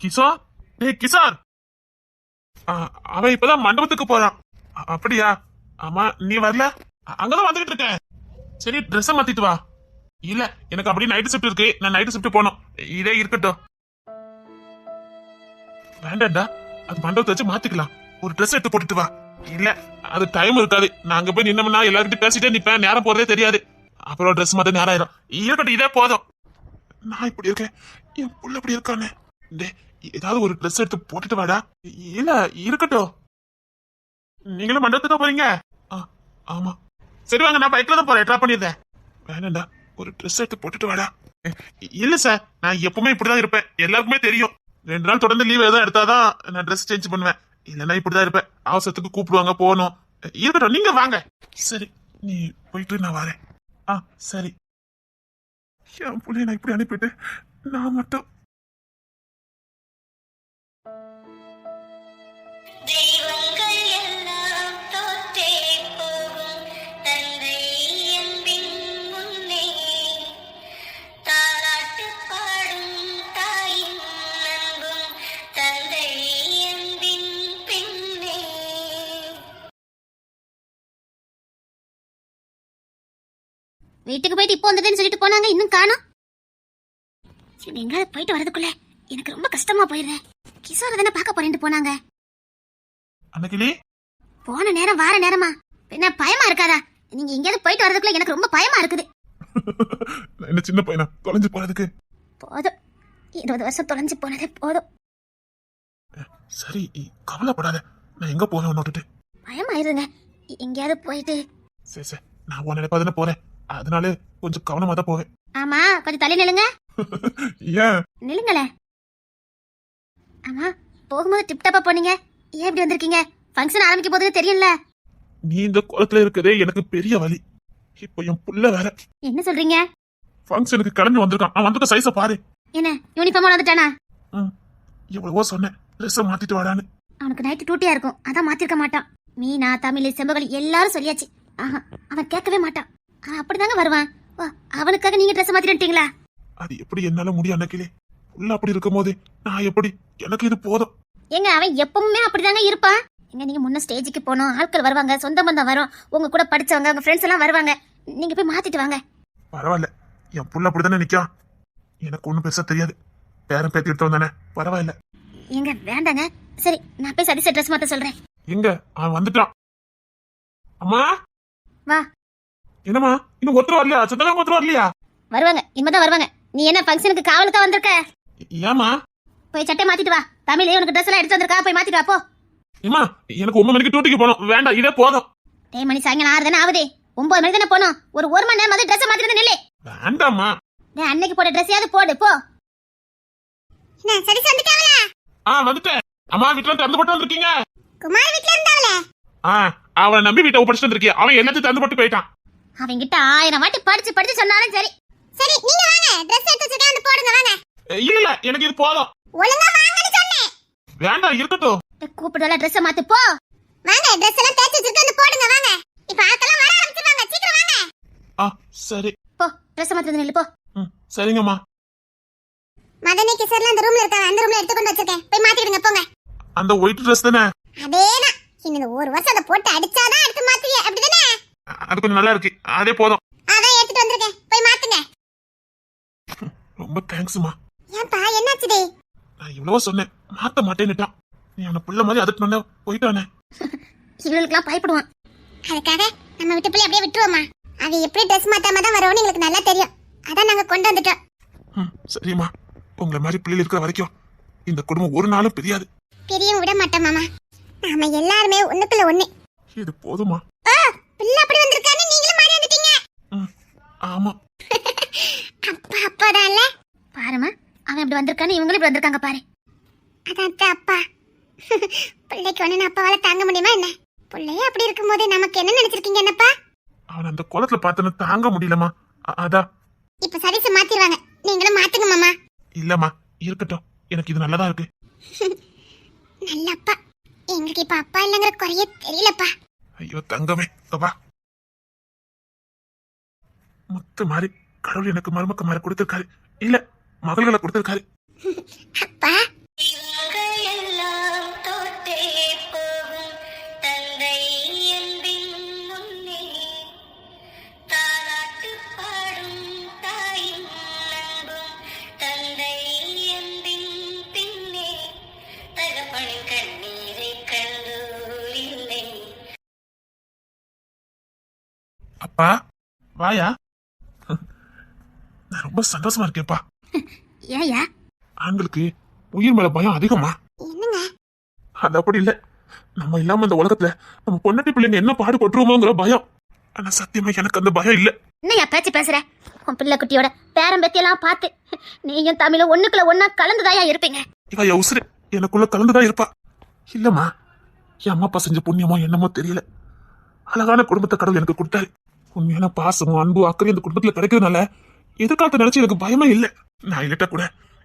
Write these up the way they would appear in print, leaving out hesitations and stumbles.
கிஷோர், டேய் கிஷோர். அவன் இப்பதான் மண்டபத்துக்கு போறான். அப்படியா? ஆமா, நீ வரல? அங்கதான் வந்துகிட்டு இருக்கேன். சரி, ட்ரெஸ் மாத்திட்டு வா. இல்ல, எனக்கு அப்படி நைட் ஷிஃப்ட் இருக்கு. நான் நைட் ஷிஃப்ட் போனோம். இதே இருக்கட்டும். வேண்டாம்டா, அது மண்டபத்தை வச்சு மாத்திக்கலாம். ஒரு ட்ரெஸ் எடுத்து போட்டுட்டு வா. இல்ல, அது டைம் இருக்காது. நான் அங்க போய் நின்னோம்னா எல்லார்கிட்ட பேசிட்டே நிப்பேன். நேரம் போறதே தெரியாது. அப்புறம் ட்ரெஸ் மாத்த நேரம் ஆயிரும். இருக்கட்டும், இதே போதும். நான் இப்படி இருக்கேன், என் புள்ள இப்படி இருக்கானே. டே, ஏதாவது ஒரு ட்ரெஸ் எடுத்து போட்டுட்டு வாடா. இல்ல, இருக்கட்டும். நீங்களும் மண்டபத்துக்கு போறீங்க? ஆமா. சரி வாங்க, நான் பைக்ல தான் போறேன். ட்ராப் பண்ணிடுறேன். வேணாண்டா, ஒரு ட்ரெஸ் எடுத்து போட்டுட்டு வாடா. இல்ல சார், நான் எப்பவுமே இப்படிதான் இருப்பேன். எல்லாருக்குமே தெரியும். 2 நாள் தொடர்ந்து லீவ் எதாவது எடுத்தாதான் நான் ட்ரெஸ் சேஞ்ச் பண்ணுவேன். இல்லைன்னா இப்படிதான் இருப்பேன். அவசரத்துக்கு கூப்பிடுவாங்க, போகணும். இருக்கட்டும், நீங்க வாங்க. சரி, நீ போயிட்டு நான் வரேன். சரி. என் பிள்ளைய நான் இப்படி அனுப்பிட்டு நான் மட்டும் வீட்டுக்கு போயிட்டு இப்போ வந்ததுன்னு சொல்லிட்டு போனாங்க, இன்னும் காணோம். எங்காவது போயிட்டு வரதுக்குள்ள எனக்கு ரொம்ப கஷ்டமா போயிடுறேன். கிஷோர தானே பார்க்க போறேன்னு போனாங்க. அன்னைக்கிளி போன நேரம் வார நேரமா என்ன பயமா இருக்காதா? நீங்க எங்கேயாவது போயிட்டு வரதுக்குள்ள எனக்கு ரொம்ப பயமா இருக்குது. என்ன சின்ன பையனா தொலைஞ்சு போறதுக்கு? போதும், 20 வருஷம் தொலைஞ்சு போனதே போதும். சரி, கவலைப்படாத. நான் எங்க போவேன் விட்டுட்டு? பயமாயிருங்க. எங்கேயாவது போயிட்டு. சரி சரி, நான் உன் நினைப்பாதானே போறேன். அதனால கொஞ்சம் கவனமா தான் போவேன். ஆமா, கொஞ்சம் தள்ளி நில்லுங்க. ஏன் நில்லுங்களே. ஆமா, போகும்போது டிப் டாப்பா போனீங்க. ஏன் இப்படி வந்திருக்கீங்க? ஃபங்க்ஷன் ஆரம்பிக்க போதுன்னு தெரியல. நீ இந்த குளத்துல இருக்கதே எனக்கு பெரிய வலி. இப்போ என் புள்ள வேற. என்ன சொல்றீங்க? ஃபங்க்ஷனுக்கு கிளம்பி வந்திருக்கான். அவன் வந்திருக்க சைஸ பாரு. என்ன யூனிஃபார்ம் வந்துட்டானா? எவ்வளவோ சொன்னேன், ட்ரெஸ் மாத்திட்டு வாடான்னு. அவனுக்கு நைட்டு டூட்டியா இருக்கும், அதான் மாத்திருக்க மாட்டான். மீனா, தமிழ், செம்பகலி எல்லாரும் சொல்லியாச்சு. அவன் கேட்கவே மாட்டான். அவன் அப்படிதாங்க வருவான். அவனுக்காக நீங்க ட்ரெஸ் மாத்திட்டீங்களா? அது எப்படி என்னால முடியும் அன்னைக்கிலே? புள்ள அப்படி இருக்கும் போது நான் எப்படி? எனக்கு இது போதும். எங்க அவன் எப்பவுமே அப்படிதாங்க இருப்பான். எங்க நீங்க முன்ன ஸ்டேஜுக்கு போனோம், ஆட்கள் வருவாங்க, சொந்த பந்தம் வரும், உங்க கூட படிச்சவங்க, உங்க ஃப்ரெண்ட்ஸ் எல்லாம் வருவாங்க. நீங்க போய் மாத்திட்டு வாங்க. பரவாயில்ல, என் புள்ள அப்படிதானே நிக்கான். எனக்கு ஒண்ணும் பெருசா தெரியாது. பேரன் பேத்தி எடுத்து வந்தானே, பரவாயில்ல. எங்க வேண்டாங்க. சரி, நான் போய் சதீஷ் ட்ரெஸ் மாத்த சொல்றேன். எங்க அவன் வந்துட்டான். அம்மா வா. என்னம்மா, இன்னும் ஒருத்தர் வரலையா? சத்தம் ஒருத்தர் வரலையா? வருவாங்க, இனிமேதான் வருவாங்க. நீ என்ன ஃபங்க்ஷனுக்கு காவலுக்கா வந்திருக்க? ஏமா? போய் சட்டை மாத்திட்டு வா. தமிழ் உனக்கு ட்ரெஸ் எல்லாம் எடுத்து வந்திருக்கா, போய் மாத்திட்டு வா போ. ஏமா, எனக்கு 9 மணிக்கு டியூட்டிக்கு போகணும். வேண்டாம், இதே போதும். மணி சாயங்காலம் 6 தானே ஆகுது. 9 மணி தானே போனோம். ஒரு மணி நேரம் வந்து ட்ரெஸ் மாத்திட்டு நில்லு. வேண்டாம்மா. அன்னைக்கு போட்ட ட்ரெஸ்ஸையாவது போடு போ. என்ன சதீஷ் வந்துட்டாவளா? வந்துட்டேன். அம்மா, வீட்டுல திறந்து போட்டு வந்திருக்கீங்க. குமார் வீட்ல இருந்தாவளே. அவனை நம்பி வீட்டை ஒப்படைச்சிட்டு வந்திருக்கேன். அவன் எல்லாத்தையும் திறந்து போட்டு போயிட்டான். அவங்க கிட்ட 1000 வாட்டி படிச்சு சொன்னாலும் சரி. சரி, நீங்க வாங்க. ட்ரெஸ் எடுத்து வச்சிருக்கேன், வந்து போடுங்க வாங்க. இல்ல, எனக்கு இது போதும். ஒழுங்கா வாங்கன்னு சொன்னேன். வேண்டாம், இருக்கட்டும். கூப்பிடுறல ட்ரெஸ் மாத்து போ. வாங்க, ட்ரெஸ் எல்லாம் தேய்ச்சு வச்சிருக்கேன், வந்து போடுங்க வாங்க. இப்ப ஆட்களெல்லாம் வர ஆரம்பிச்சிடுவாங்க, சீக்கிரம் வாங்க. சரி. போ, ட்ரெஸ் மாத்திட்டு நில்லு போ. சரிங்கம்மா. மதனி கிஷோர்ல அந்த ரூம்ல இருக்காங்க, அந்த ரூம்ல எடுத்து கொண்டு வச்சிருக்கேன், போய் மாத்திடுங்க போங்க. அந்த ஒயிட் ட்ரெஸ் தானே? அதேதான். இன்னும் ஒரு வருஷம் அத போட்டு அடிச்சாதான் அடுத்து மாத்துவிய, அப்படிதானே? அது கொஞ்சம் நல்லா இருக்கு, அதே போதும். அதான் எடுத்துட்டு வந்திருக்கேன், போய் மாத்துங்க. ரொம்ப தேங்க்ஸ்மா. ஏன்பா, என்னாச்சுடே? நான் இவ்வளவோ சொன்னேன், மாத்த மாட்டேன்னுட்டான். நீ அவன புள்ள மாதிரி அதட்டுனே போயிட்டானே. இவளுக்குலாம் பயப்படுவான். அதுக்காக நம்ம விட்டு போய் அப்படியே விட்டுருவோமா? அவ எப்படி ட்ரெஸ் மாத்தாம தான் வரும்னு எங்களுக்கு நல்லா தெரியும். அதான் நாங்க கொண்டு வந்துட்டோம். சரிம்மா, உங்களை மாதிரி பிள்ளைகள் இருக்கிற வரைக்கும் இந்த குடும்பம் ஒரு நாளும் பிரியாது. பிரியும் விட மாட்டோம் மாமா. நாம எல்லாருமே ஒண்ணுக்குள்ள ஒண்ணு. இது போதுமா? பிள்ளை அப்படி வந்திருக்கானே, நீங்களும் மாறி வந்துட்டீங்க. ஆமா. அப்பா அப்பாதான் இல்ல. பாருமா, அவன் இப்படி வந்திருக்கானே, இவங்களும் இப்படி வந்திருக்காங்க பாரு. அதான் அப்பா. பிள்ளைக்கு ஒண்ணு அப்பாவால தாங்க முடியுமா என்ன? பிள்ளைய அப்படி இருக்கும்போது நமக்கு என்ன நினைச்சிருக்கீங்க என்னப்பா? அவன் அந்த குளத்துல பார்த்தன தாங்க முடியலமா, அதான். இப்ப சதீஷ் மாத்திடுவாங்க, நீங்களும் மாத்துங்க மாமா. இல்லம்மா, இருக்கட்டும், எனக்கு இது நல்லதா இருக்கு. நல்லப்பா. எங்களுக்கு இப்ப அப்பா இல்லங்கிற குறையே தெரியலப்பா. ஐயோ தங்கமே, வா. முத்து மாதிரி கடவுள் எனக்கு மருமக்க மாதிரி கொடுத்திருக்காரு. இல்ல, மகள்களை கொடுத்திருக்காரு. அப்பா பா வாயா. நான் ரொம்ப சந்தோஷமா இருக்கேன்ப்பா. ஏயா? ஆண்களுக்கு உயிர் மேல பயம் அதிகமா? என்னங்க? அது அப்படி இல்ல, நம்ம இல்லாம இந்த உலகத்துல நம்ம பொண்டாட்டி பிள்ளைங்க என்ன பாடுபட்டுருமோங்கிற பயம். ஆனா சத்தியமா எனக்கு அந்த பயம் இல்ல. என்னையா பேச்சு பேசுற? உன் பிள்ளை குட்டியோட பேரம் பேத்தியெல்லாம் பார்த்து நீயும் தமிழும் ஒண்ணுக்குள்ள ஒன்னா கலந்துதாயா இருப்பீங்க. இவ என் உசுரு எனக்குள்ள கலந்துதான் இருப்பா. இல்லம்மா, என் அம்மா அப்பா செஞ்ச புண்ணியமோ என்னமோ தெரியல, அழகான குடும்பத்தை கடவுள் எனக்கு கொடுத்தாரு. உண்மையான பாசமும் அன்பு அக்கறை அந்த குடும்பத்துல கிடைக்கிறதுனால எதிர்காலத்தை நினைச்சு எனக்கு பயமே இல்லை. நான் இல்லட்ட கூட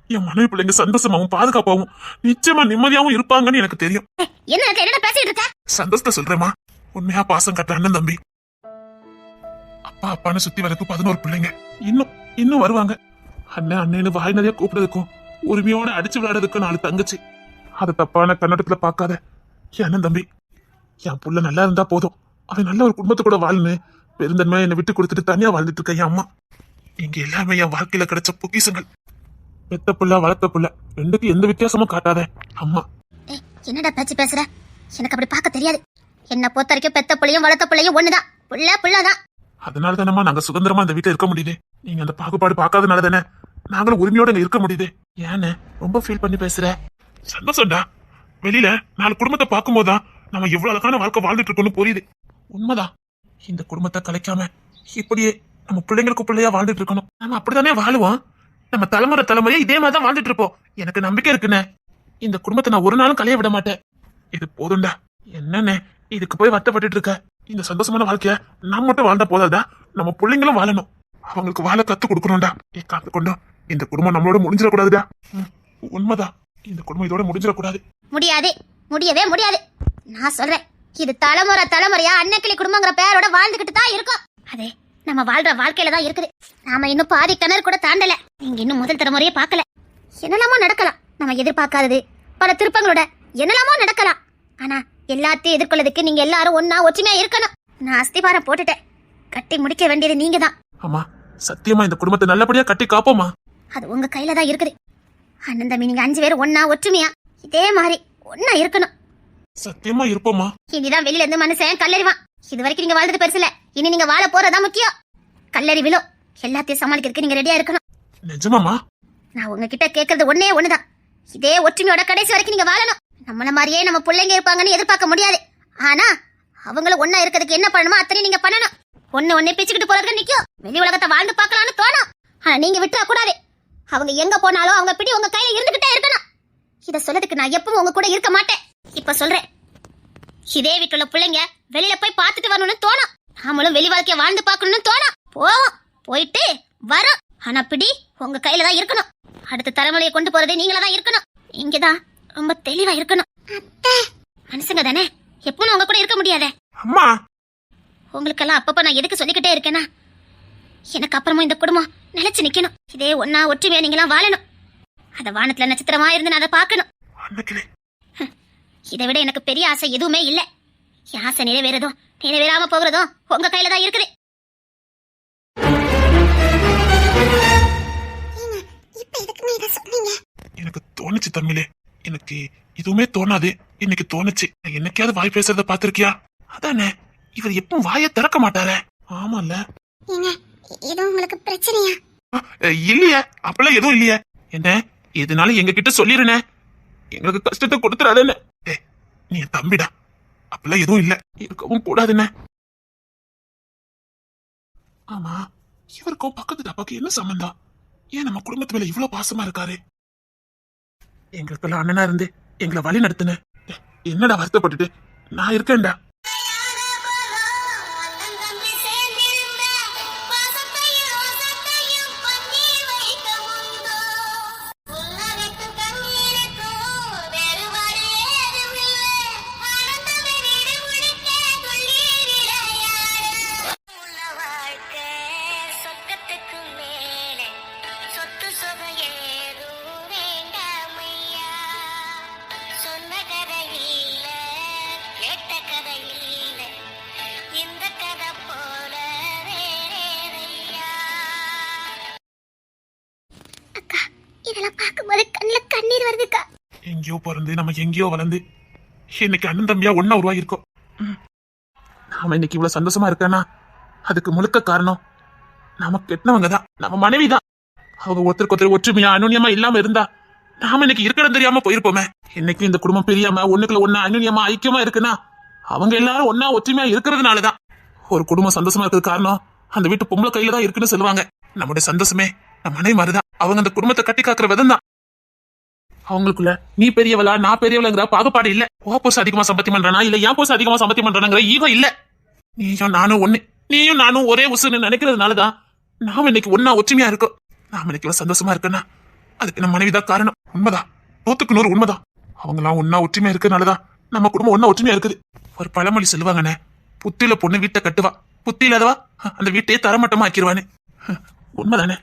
என் மனைவி பிள்ளைங்க சந்தோஷமாவும் பாதுகாப்பாவும் நிச்சயமா நிம்மதியாவும் இருப்பாங்கன்னு எனக்கு தெரியும். என்ன பேசிட்டு இருக்க? சந்தோஷத்தை சொல்றேம்மா. உண்மையா பாசம் கட்டுற அண்ணன் தம்பி அப்பா அப்பான்னு சுத்தி வரக்கு 11 பிள்ளைங்க இன்னும் வருவாங்க. அண்ணன் அண்ணன்னு வாய் நிறைய கூப்பிடுறதுக்கும் உரிமையோட அடிச்சு விளையாடுறதுக்கும் 4 தங்கச்சி. அதை தப்பான கண்ணோட்டத்துல பார்க்காத என் அண்ணன் தம்பி. என் புள்ள நல்லா இருந்தா போதும், அவன் நல்ல ஒரு குடும்பத்தை கூட வாழ்னு பெருந்தன்மையா என்னை விட்டு கொடுத்துட்டு தனியா வாழ்ந்துட்டு இருக்க என் அம்மா. இங்க எல்லாமே என் வாழ்க்கையில கிடைச்ச பொக்கிஷங்கள். பெத்த புள்ள வளர்த்த புள்ள ரெண்டுக்கு எந்த வித்தியாசமும் காட்டாத அம்மா. என்னடா பேச்சு பேசுற? எனக்கு அப்படி பார்க்க தெரியாது. என்ன பொறுத்த வரைக்கும் பெத்த பிள்ளையும் வளர்த்த பிள்ளையும் ஒண்ணுதான், புள்ளதான். அதனால தானம்மா நாங்க சுதந்திரமா இந்த வீட்டுல இருக்க முடியுது. நீங்க அந்த பாகுபாடு பார்க்காதனால தானே நாங்களும் உரிமையோட இங்க இருக்க முடியுது. ஏன்னு ரொம்ப ஃபீல் பண்ணி பேசுற? சந்தோஷம்டா. வெளியில 4 குடும்பத்தை பார்க்கும் போதுதான் நம்ம எவ்வளவு அழகான வாழ்க்கை வாழ்ந்துட்டு இருக்கோம்னு புரியுது. உண்மைதான். இந்த குடும்பத்தை கலைக்காம இப்படியே நம்ம பிள்ளைங்களுக்கு பிள்ளையா வாழ்ந்துட்டு இருக்கணும். நம்ம அப்படித்தானே வாழுவோம். நம்ம தலைமுறையா இதே மாதிரிதான் வாழ்ந்துட்டு இருப்போம். எனக்கு நம்பிக்கை இருக்குண்ணே. இந்த குடும்பத்தை நான் ஒரு நாளும் கலைய விட மாட்டேன். இது போதும்டா. என்னண்ணே இதுக்கு போய் வருத்தப்பட்டு இருக்க? இந்த சந்தோஷமான வாழ்க்கைய நான் மட்டும் வாழ்ந்தா போதாதா, நம்ம பிள்ளைங்களும் வாழணும். அவங்களுக்கு வாழ கத்து கொடுக்கணும்டா. காத்து கொண்டோம் இந்த குடும்பம் நம்மளோட முடிஞ்சிடக்கூடாதுடா. உண்மைதான், இந்த குடும்பம் இதோட முடிஞ்சிடக்கூடாது. முடியவே முடியாது. நான் சொல்றேன், இது தலைமுறையா அன்னக்கிளி குடும்பங்கிற பேரோட வாழ்ந்துகிட்டு தான் இருக்கும். அதே நம்ம வாழ்ற வாழ்க்கையில தான் இருக்குது. நாம இன்னும் பாதி கிணறு கூட தாண்டல. நீங்க இன்னும் முதல் தலைமுறையே பார்க்கல. என்னெல்லாமோ நடக்கலாம், நம்ம எதிர்பார்க்காதது பல திருப்பங்களோட என்னெல்லாமோ நடக்கலாம். ஆனா எல்லாத்தையும் எதிர்கொள்ளதுக்கு நீங்க எல்லாரும் ஒன்னா ஒற்றுமையா இருக்கணும். நான் அஸ்திபாரம் போட்டுட்டேன், கட்டி முடிக்க வேண்டியது நீங்க தான். ஆமா, சத்தியமா இந்த குடும்பத்தை நல்லபடியா கட்டி காப்போமா? அது உங்க கையில தான் இருக்குது. அண்ணன் தம்பி நீங்க 5 பேரும் ஒன்னா ஒற்றுமையா இதே மாதிரி ஒன்னா இருக்கணும். சத்தியமா இருப்போமா? இனிதான் வெளியில இருந்து மனுஷன் கல்லறிவான். இது வரைக்கும் நீங்க வாழ்றது பெருசுல, இனி நீங்க வாழ போறதா முக்கியம். கல்லறி விழும், எல்லாத்தையும் சமாளிக்கிறதுக்கு நீங்க ரெடியா இருக்கணும். நிஜமாமா? நான் உங்ககிட்ட கேக்குறது ஒண்ணுதான். இதே ஒற்றுமையோட கடைசி வரைக்கும் நீங்க வாழணும். நம்மள மாதிரியே நம்ம பிள்ளைங்க இருப்பாங்கன்னு எதிர்பார்க்க முடியாது. ஆனா அவங்களும் ஒன்னா இருக்கிறதுக்கு என்ன பண்ணணுமோ அத்தனை நீங்க பண்ணணும். ஒன்னே பிச்சுக்கிட்டு போறதுக்கு நிக்கும். வெளி உலகத்தை வாழ்ந்து பார்க்கலாம்னு தோணும். ஆனா நீங்க விட்டுற கூடாது. அவங்க எங்க போனாலும் அவங்க பிடி உங்க கையில இருந்துகிட்டே இருக்கணும். இத சொல்லதுக்கு நான் எப்பவும் உங்க கூட இருக்க மாட்டேன். இப்ப சொல்றேன், இதே வீட்டுல பிள்ளைங்க வெளியில போய் பார்த்துட்டு வரணும்னு தோணும். நாமளும் வெளி வாழ்க்கைய வாழ்ந்து பார்க்கணும்னு தோணும். போவோம், போயிட்டு வரோம். ஆனா பிடி உங்க கையில தான் இருக்கணும். அடுத்த தலைமுறையை கொண்டு போறதே நீங்களா தான் இருக்கணும். இங்கதான் ரொம்ப தெளிவா இருக்கணும். மனுஷங்க தானே, எப்பவும் உங்க கூட இருக்க முடியாதே. அம்மா, உங்களுக்கெல்லாம் அப்பப்ப நான் எதுக்கு சொல்லிக்கிட்டே இருக்கேன்னா, எனக்கு அப்புறமா இந்த குடும்பம் நிலைச்சு நிக்கணும். இதே ஒன்னா ஒற்றுமையா நீங்களாம் வாழணும். அத வானத்துல நட்சத்திரமா இருந்து நான் அதை பார்க்கணும். இதை விட எனக்கு பெரிய ஆசை எதுவுமே இல்ல. என் ஆசை நிறைவேறதும் நிறைவேறாம போகிறதும் உங்க கையில தான் இருக்குது. எனக்கு தோணுச்சு தமிழே, எனக்கு எதுவுமே தோணாது. இன்னைக்கு தோணுச்சு. என்னைக்காவது வாய் பேசுறத பாத்திருக்கியா? அதானே, இவர் எப்பவும் வாயை திறக்க மாட்டாரே. ஆமால, இது உங்களுக்கு பிரச்சனையா? இல்லையே, அப்பெல்லாம் எதுவும் இல்லையே. என்ன எதுனாலும் எங்க கிட்ட சொல்லிருனே, எங்களுக்கு கஷ்டத்தை கொடுத்துறாதுன்னு. நீ என் தம்பிடா, அப்பெல்லாம் எதுவும் இல்ல, இருக்கவும் கூடாதுன்னு. ஆமா, இவருக்கும் பக்கத்து டப்பாக்கு என்ன சம்பந்தம்? ஏன் நம்ம குடும்பத்து மேல இவ்வளவு பாசமா இருக்காரு? எங்களுக்கெல்லாம் அண்ணனா இருந்து எங்களை வழி நடத்துன. என்னடா வருத்தப்பட்டுட்டு நான் இருக்கேன்டா. எங்கேயோ பிறந்து நம்ம எங்கேயோ வளர்ந்து இன்னைக்கு அண்ணன் தம்பியா ஒன்னா உருவாகிருக்கோம். நாம இன்னைக்கு இவ்வளவு சந்தோஷமா இருக்கேன்னா அதுக்கு முழுக்க காரணம் நாம கெட்டவங்க தான், நம்ம மனைவி தான். அவங்க ஒருத்தருக்கு ஒருத்தர் ஒற்றுமையா அனுநியமா இல்லாம இருந்தா நாம இன்னைக்கு இருக்கிறது தெரியாம போயிருப்போமே. இன்னைக்கு இந்த குடும்பம் பிரியாம ஒண்ணுக்குள்ள ஒண்ணு அனுநியமா ஐக்கியமா இருக்குன்னா அவங்க எல்லாரும் ஒன்னா ஒற்றுமையா இருக்கிறதுனாலதான். ஒரு குடும்பம் சந்தோஷமா இருக்கிறது காரணம் அந்த வீட்டு பொம்பளை கையில தான் இருக்குன்னு சொல்லுவாங்க. நம்முடைய சந்தோஷமே நம்ம மனைவி மாதிரிதான். அவங்க அந்த குடும்பத்தை கட்டி காக்குற விதம் தான். அவங்களுக்குள்ள நீ பெரியவளா நான் பெரியவளங்கிற பாகுபாடு இல்ல. ஓ போஸ் அதிகமா சம்பத்தி பண்றானா இல்ல என் போஸ் அதிகமா சம்பத்தி பண்றானுங்கிற ஈகோ இல்ல. நீயும் நானும் ஒண்ணு, நீயும் நானும் ஒரே உசுன்னு நினைக்கிறதுனாலதான் நாம இன்னைக்கு ஒன்னா ஒற்றுமையா இருக்கோம். நாம இன்னைக்கு சந்தோஷமா இருக்குன்னா அதுக்கு நம்ம மனைவிதான் காரணம். உண்மைதான், 100க்கு 100 உண்மைதான். அவங்க எல்லாம் ஒன்னா ஒற்றுமையா இருக்கிறதுனாலதான் நம்ம குடும்பம் ஒன்னா ஒற்றுமையா இருக்குது. ஒரு பழமொழி சொல்லுவாங்கண்ணே, புத்தியில பொண்ணு வீட்டை கட்டுவா, புத்தி இல்லாதவா அந்த வீட்டையே தரமட்டமா ஆக்கிடுவானே. உண்மைதானே,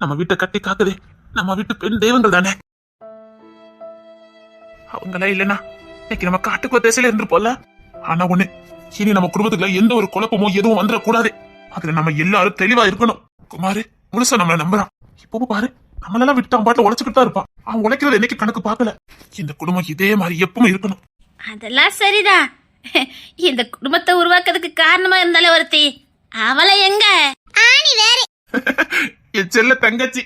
நம்ம வீட்டை கட்டி காக்குது நம்ம வீட்டு பெண் தெய்வங்கள் தானே. அவங்களா இல்லைன்னா இன்னைக்கு நம்ம காட்டுக்குள்ள தேசையில இருந்துருப்போம்ல. ஆனா ஒண்ணு, இனி நம்ம குடும்பத்துக்குள்ள எந்த ஒரு குழப்பமோ எதுவும் வந்துடக்கூடாது. அதுல நம்ம எல்லாரும் தெளிவா இருக்கணும். குமாரு முழுசா நம்மள நம்புறான். இப்போ பாரு, நம்மளெல்லாம் விட்டு அவன் பாட்டுல உழைச்சுக்கிட்டு தான் இருப்பான். அவன் உழைக்கிறது என்னைக்கு கணக்கு பார்க்கல. இந்த குடும்பம் இதே மாதிரி எப்பவும் இருக்கணும். அதெல்லாம் சரிதான். இந்த குடும்பத்தை உருவாக்குறதுக்கு காரணமா இருந்தாலே ஒருத்தி, அவளை எங்க ஆணி வேற என் செல்ல தங்கச்சி.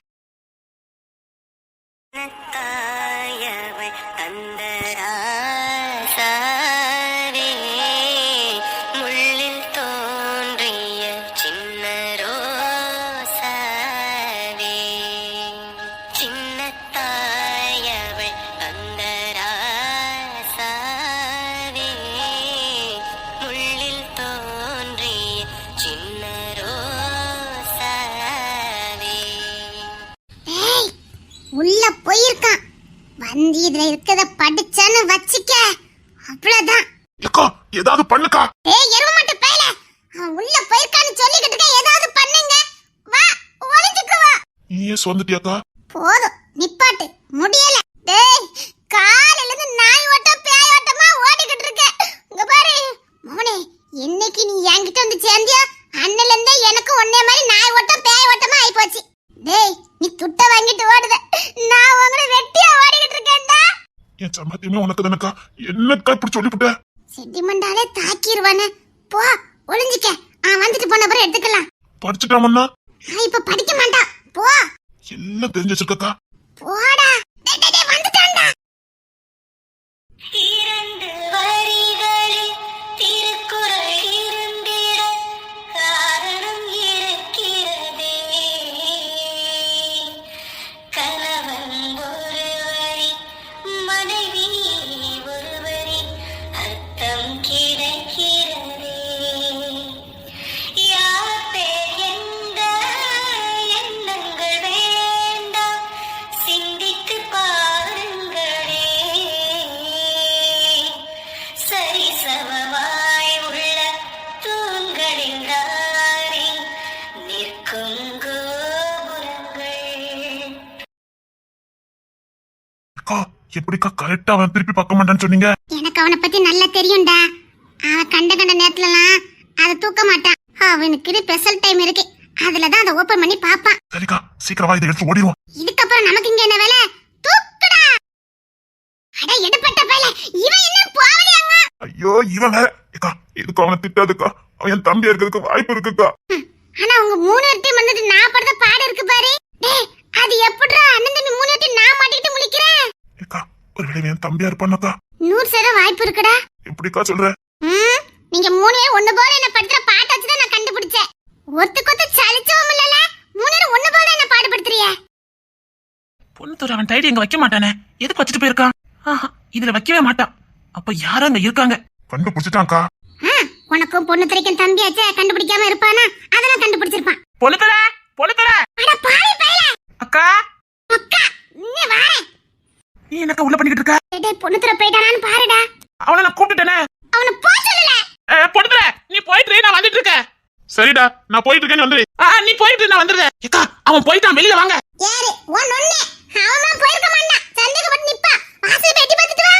உள்ள போயிருக்கான் வந்து இதுல இருக்கத படிச்சான்னு வச்சிக்க, அவ்வளவுதான். ஏதாவது பண்ணுக்கா. ஏய் எருவ மாட்ட பேல, அவன் உள்ள போயிருக்கான்னு சொல்லிக்கிட்டு இருக்க, ஏதாவது பண்ணுங்க. வா ஒளிஞ்சுக்கு வா. நீயே சொந்துட்டியாக்கா? போதும் நிப்பாட்டு, முடியல. டேய் காலையில இருந்து நாய் ஓட்டம் பேய் ஓட்டமா ஓடிக்கிட்டு இருக்க. இங்க பாரு மோனே, என்னைக்கு நீ என்கிட்ட வந்து சேர்ந்தியா அன்னையில இருந்தே எனக்கு ஒன்னே மாதிரி நாய் ஓட்டம் பேய் ஓட்டமா ஆயி போச்சு. டேய் நீ துட்ட வாங்கிட்டு ஓடுத, நான் உங்களை வெட்டியா ஓடிக்கிட்டு இருக்கேன்டா. என் சம்பாத்தியமே உனக்கு தானக்கா, என்னக்கா இப்படி சொல்லிவிட்ட? செட்டிமண்டாலே தாக்கிடுவானே. போ ஒளிஞ்சிக்க, வந்துட்டு போன அப்புறம் எடுத்துக்கலாம். படிச்சுட்டாமண்ணா? இப்ப படிக்க மாட்டான், போ. எல்லாம் தெரிஞ்சு வச்சிருக்கா. போடா. வந்துட்டான்டா. இரண்டு வரிகளில் திருக்குறள் இருந்திட காரணம் இருக்கிறதே. கணவன் ஒருவரி மனைவி ஒருவரி அர்த்தம் கிடைக்கிறதே. யார் பேர் எந்த எண்ணங்கள் வேண்டாம், சிந்தித்து பாருங்களே. சரிசமமாய் உள்ள தூண்களில் தானே நிற்கும் கோபுரங்கள். அக்கா எப்படிக்கா கரெக்டா அவன் திருப்பி பார்க்க மாட்டான்னு சொன்னீங்க? எனக்கு அவனை பத்தி நல்லா தெரியும்டா. அவன் கண்ட நேரத்துலலாம் அதை தூக்க மாட்டான். அவனுக்கு ஸ்பெஷல் டைம் இருக்கு, அதுலதான் அதை ஓபன் பண்ணி பாப்பான். சரிக்கா சீக்கிரமா இதை எடுத்து ஓடிடுவோம். இதுக்கப்புறம் நமக்கு இங்க என்ன வேலை? தூக்குடா. அட எடுப்பட்ட பையல, இவன் என்ன போவலையாங்க? ஐயோ இவன் வேற. அக்கா இதுக்கு அவனை திட்டாதுக்கா, அவன் என் தம்பியா இருக்கிறதுக்கு வாய்ப்பு இருக்குக்கா. ஆனா அவங்க 3 பேர்ட்டையும் வந்துட்டு நான் படுத்த பாடு இருக்கு பாரு. டேய் அது எப்படிடா அண்ணன் தம்பி 3 பேர்ட்டையும் நான் மாட்டிக்கிட்டு முழிக்கிறேன்? அக்கா ஒருவேளை என் தம்பியா இருப்பானாக்கா? 100% வாய்ப்பு இருக்குடா. எப்படிக்கா சொல்ற? நீங்க 3 பேரும் ஒண்ணு போல என்ன படுத்துற பாட்ட வச்சுதான் நான் கண்டுபிடிச்சேன். ஒருத்துக்கொத்து சலிச்சவும் இல்லல, 3 பேரும் ஒண்ணு போல என்ன பாடுபடுத்துறிய? பொண்ணு அவன் டைரி எங்க வைக்க மாட்டானே, எதுக்கு வச்சுட்டு போயிருக்கான்? இதுல வைக்கவே மாட்டான். அப்ப யாரும் அங்க இருக்காங்க. கண்டுபிடிச்சிட்டான்க்கா. உனக்கும் பொண்ணு திரைக்கும் தம்பியாச்சே, கண்டுபிடிக்காம இருப்பானா? அதெல்லாம் கண்டுபிடிச்சிருப்பான். பொண்ணுத்தர பொண்ணுத்தர அட பாவி பையல. அக்கா அக்கா இன்னே வாரே. நீ என்னக்கா உள்ள பண்ணிக்கிட்டு இருக்க? டேய் பொண்ணு திரை போய்டானான்னு பாருடா. அவனை நான் கூப்பிட்டுட்டேனே. அவனை போ சொல்லல. பொண்ணுத்தர நீ போயிட்டு நான் வந்துட்டு இருக்கேன். சரிடா நான் போயிட்டு இருக்கேன்னு வந்துரு. நீ போயிட்டு நான் வந்துடுறேன். அக்கா அவன் போயிட்டான், வெளியில வாங்க. யாரு ஒண்ணு? அவன் போயிருக்க மாட்டான், சந்தேகப்பட்டு நிப்பா. வாசல் பெட்டி பார்த்துட்டு வா.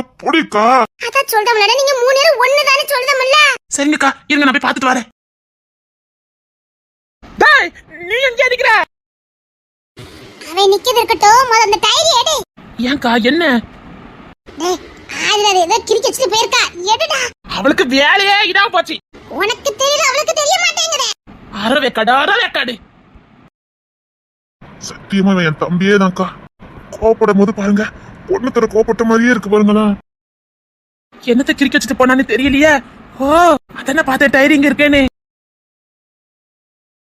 எப்படிக்கா? அத சொல்றவளட நீங்க 3 பேரும் ஒண்ணு தானே சொல்றதமல்ல. சரிங்கக்கா இருங்க, நான் போய் பார்த்துட்டு வரேன். டேய் நீ எங்க நிக்கிற? அவன் நிக்கிது இருக்கட்டும், முதல்ல அந்த டைரி எடு. ஏன்க்கா என்ன? டேய் அதுல ஏதோ கிறுக்கி வச்சுட்டு போயிருக்கா, எடுடா. அவளுக்கு வேலையே இதாம போச்சு. உனக்கு தெரியல, அவளுக்கு தெரிய மாட்டேங்குது. அறவேக்காடு அறவேக்காடு. சத்தியமா இவன் என் தம்பியே தான்க்கா. கோவப்படும் போது பாருங்க பொண்ணு தர கோவப்பட்ட மாதிரியே இருக்கு பாருங்களா. என்னத்த கிரிக்க வச்சுட்டு போனான்னு தெரியலையே. ஓ அதானே பார்த்தேன் டைரிங் இருக்கேன்னு.